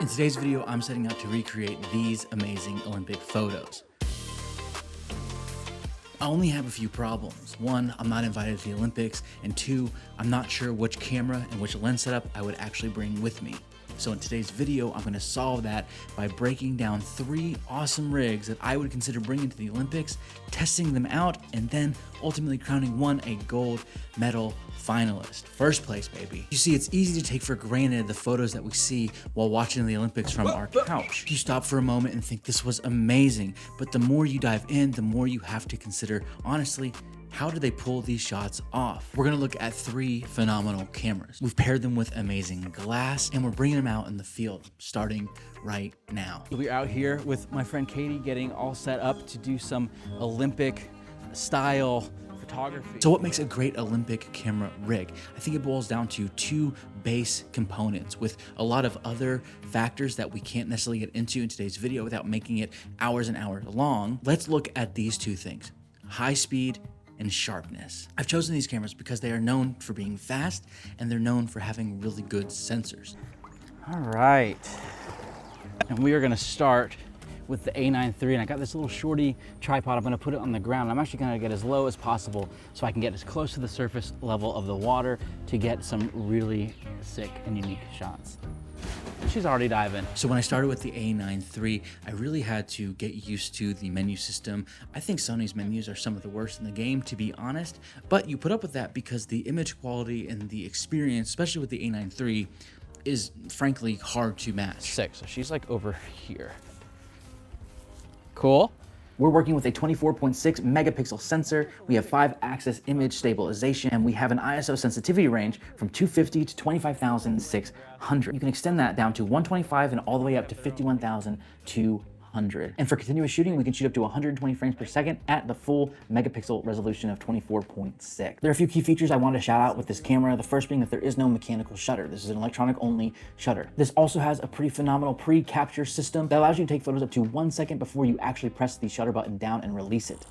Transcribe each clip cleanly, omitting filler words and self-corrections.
In today's video, I'm setting out to recreate these amazing Olympic photos. I only have a few problems. One, I'm not invited to the Olympics, and two, I'm not sure which camera and which lens setup I would actually bring with me. So in today's video, I'm gonna solve that by breaking down 3 awesome rigs that I would consider bringing to the Olympics, testing them out, and then ultimately crowning one a gold medal finalist. First place, baby. You see, it's easy to take for granted the photos that we see while watching the Olympics from our couch. You stop for a moment and think this was amazing, but the more you dive in, the more you have to consider, honestly, how do they pull these shots off? We're gonna look at 3 phenomenal cameras. We've paired them with amazing glass, and we're bringing them out in the field, starting right now. We're out here with my friend Katie getting all set up to do some Olympic style photography. So what makes a great Olympic camera rig? I think it boils down to 2 base components with a lot of other factors that we can't necessarily get into in today's video without making it hours and hours long. Let's look at these 2 things: high speed and sharpness. I've chosen these cameras because they are known for being fast and they're known for having really good sensors. All right, and we are gonna start with the A9III, and I got this little shorty tripod. I'm gonna put it on the ground. I'm actually gonna get as low as possible so I can get as close to the surface level of the water to get some really sick and unique shots. She's already diving. So when I started with the A9III, I really had to get used to the menu system. I think Sony's menus are some of the worst in the game, to be honest, but you put up with that because the image quality and the experience, especially with the A9III, is frankly hard to match. Sick, so she's like over here. Cool. We're working with a 24.6 megapixel sensor. We have 5-axis image stabilization, and we have an ISO sensitivity range from 250 to 25,600. You can extend that down to 125 and all the way up to 51,200. And for continuous shooting, we can shoot up to 120 frames per second at the full megapixel resolution of 24.6. There are a few key features I wanted to shout out with this camera. The first being that there is no mechanical shutter. This is an electronic only shutter. This also has a pretty phenomenal pre-capture system that allows you to take photos up to 1 second before you actually press the shutter button down and release it.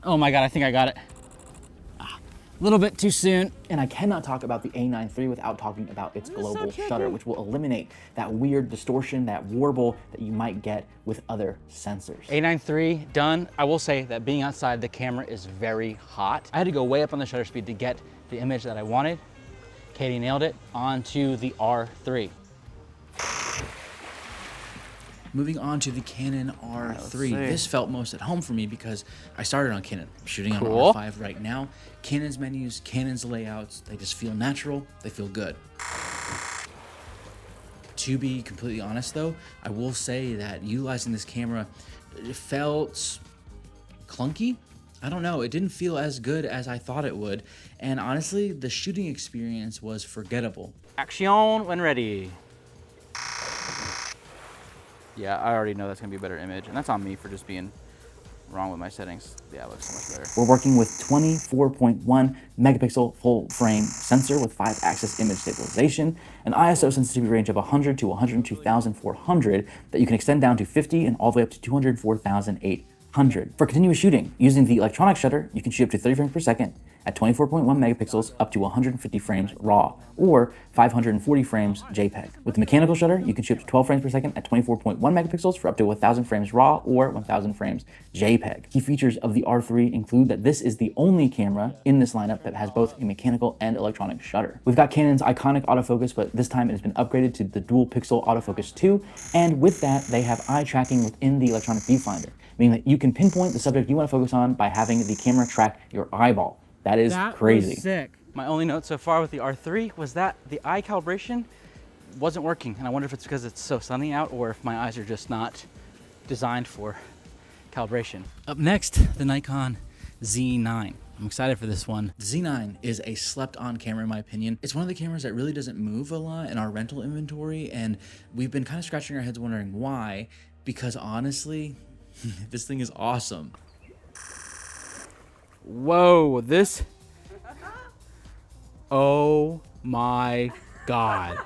Oh my God, I think I got it. A little bit too soon. And I cannot talk about the A9III without talking about its global shutter, which will eliminate that weird distortion, that warble that you might get with other sensors. A9III done. I will say that being outside, the camera is very hot. I had to go way up on the shutter speed to get the image that I wanted. Katie nailed it. On to the R3. Moving on to the Canon R3. This felt most at home for me because I started on Canon. I'm shooting on R5 right now. Canon's menus, Canon's layouts, they just feel natural, they feel good. To be completely honest though, I will say that utilizing this camera, it felt clunky. I don't know, it didn't feel as good as I thought it would. And honestly, the shooting experience was forgettable. Action when ready. Yeah, I already know that's gonna be a better image, and that's on me for just being wrong with my settings. Yeah, it looks so much better. We're working with 24.1 megapixel full frame sensor with 5-axis image stabilization, an ISO sensitivity range of 100 to 102,400 that you can extend down to 50 and all the way up to 204,800. For continuous shooting, using the electronic shutter, you can shoot up to 30 frames per second at 24.1 megapixels up to 150 frames RAW, or 540 frames JPEG. With the mechanical shutter, you can shoot up to 12 frames per second at 24.1 megapixels for up to 1,000 frames RAW or 1,000 frames JPEG. Key features of the R3 include that this is the only camera in this lineup that has both a mechanical and electronic shutter. We've got Canon's iconic autofocus, but this time it has been upgraded to the dual pixel autofocus 2, and with that, they have eye tracking within the electronic viewfinder, meaning that you can pinpoint the subject you want to focus on by having the camera track your eyeball. That is crazy. Was sick. My only note so far with the R3 was that the eye calibration wasn't working, and I wonder if it's because it's so sunny out or if my eyes are just not designed for calibration. Up next, the Nikon Z9. I'm excited for this one. The Z9 is a slept-on camera in my opinion. It's one of the cameras that really doesn't move a lot in our rental inventory, and we've been kind of scratching our heads wondering why, because honestly, this thing is awesome. Whoa, this, oh my God.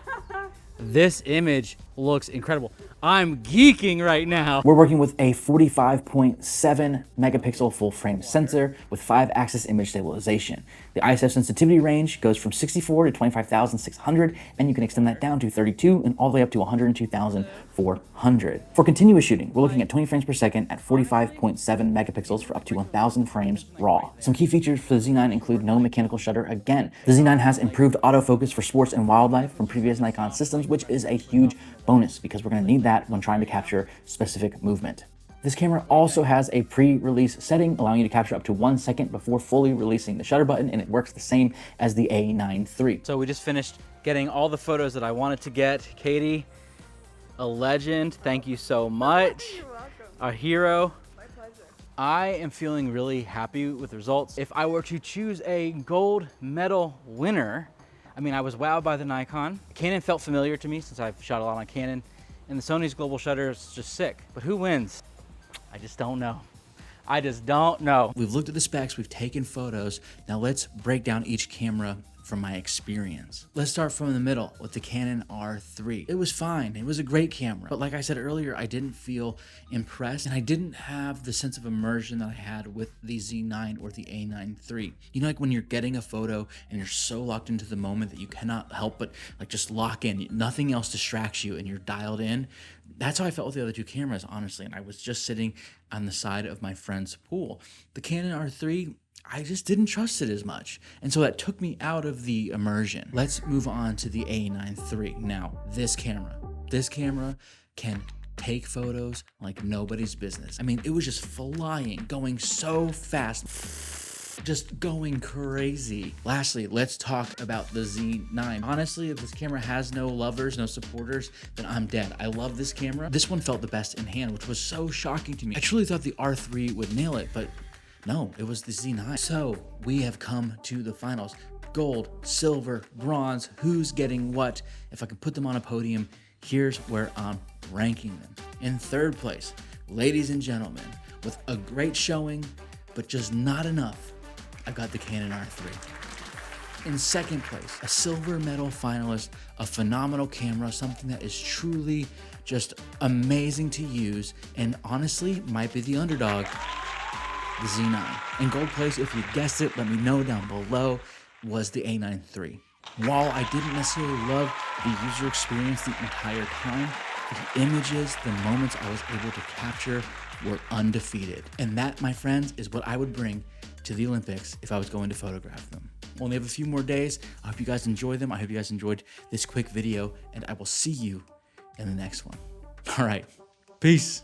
This image looks incredible. I'm geeking right now. We're working with a 45.7 megapixel full frame sensor with 5-axis image stabilization. The ISO sensitivity range goes from 64 to 25,600, and you can extend that down to 32 and all the way up to 102,400. For continuous shooting, we're looking at 20 frames per second at 45.7 megapixels for up to 1,000 frames raw. Some key features for the Z9 include no mechanical shutter again. The Z9 has improved autofocus for sports and wildlife from previous Nikon systems, which is a huge bonus because we're going to need that when trying to capture specific movement. This camera also has a pre-release setting allowing you to capture up to 1 second before fully releasing the shutter button, and it works the same as the A9III. So we just finished getting all the photos that I wanted to get. Katie, a legend, thank you so much. You're welcome. A hero. My pleasure. I am feeling really happy with the results. If I were to choose a gold medal winner, I mean, I was wowed by the Nikon. Canon felt familiar to me since I've shot a lot on Canon, and the Sony's global shutter is just sick. But who wins? I just don't know. I just don't know. We've looked at the specs, we've taken photos. Now let's break down each camera from my experience. Let's start from the middle with the Canon R3. It was fine, it was a great camera. But like I said earlier, I didn't feel impressed and I didn't have the sense of immersion that I had with the Z9 or the A9III. You know, like when you're getting a photo and you're so locked into the moment that you cannot help but like just lock in, nothing else distracts you and you're dialed in. That's how I felt with the other two cameras, honestly. And I was just sitting on the side of my friend's pool. The Canon R3, I just didn't trust it as much. And so that took me out of the immersion. Let's move on to the A9III. Now, this camera can take photos like nobody's business. I mean, it was just flying, going so fast, just going crazy. Lastly, let's talk about the Z9. Honestly, if this camera has no lovers, no supporters, then I'm dead. I love this camera. This one felt the best in hand, which was so shocking to me. I truly thought the R3 would nail it, but no, it was the Z9. So we have come to the finals. Gold, silver, bronze, who's getting what? If I can put them on a podium, here's where I'm ranking them. In third place, ladies and gentlemen, with a great showing, but just not enough, I've got the Canon R3. In second place, a silver medal finalist, a phenomenal camera, something that is truly just amazing to use, and honestly might be the underdog, the Z9. In gold place, if you guessed it, let me know down below, was the A9III. While I didn't necessarily love the user experience the entire time, the images, the moments I was able to capture were undefeated. And that, my friends, is what I would bring to the Olympics if I was going to photograph them. Only have a few more days. I hope you guys enjoy them. I hope you guys enjoyed this quick video, and I will see you in the next one. All right, peace.